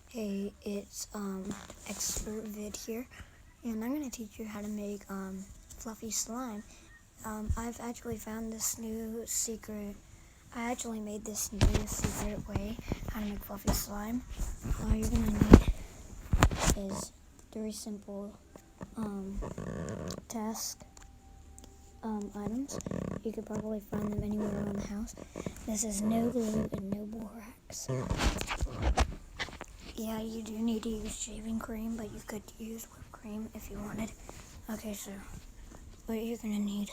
Hey, it's Expert Vid here, and I'm gonna teach you how to make fluffy slime. I've actually found this new secret. I actually made this new secret way how to make fluffy slime. All you're gonna need is three simple task items. You could probably find them anywhere around the house. This is no glue and no borax. Yeah, you do need to use shaving cream, but you could use whipped cream if you wanted. Okay, so what you're gonna need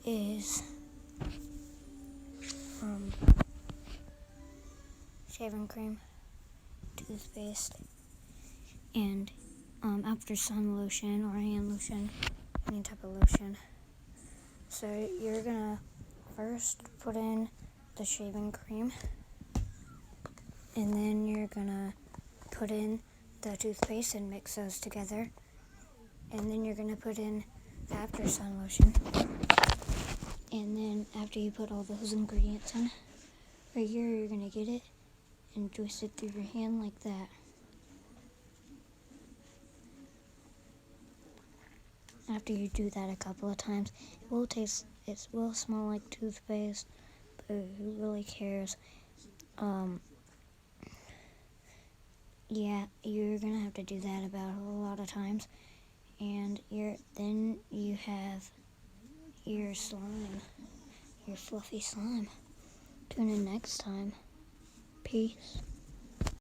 is shaving cream, toothpaste, and after sun lotion or hand lotion, any type of lotion. So you're gonna first put in the shaving cream, and then you're gonna put in the toothpaste and mix those together. And then you're gonna put in the after sun lotion. And then after you put all those ingredients in, right here you're gonna get it and twist it through your hand like that. After you do that a couple of times, it will smell like toothpaste, but who really cares? Yeah, you're gonna have to do that about a lot of times, and then you have your slime, your fluffy slime. Tune in next time. Peace.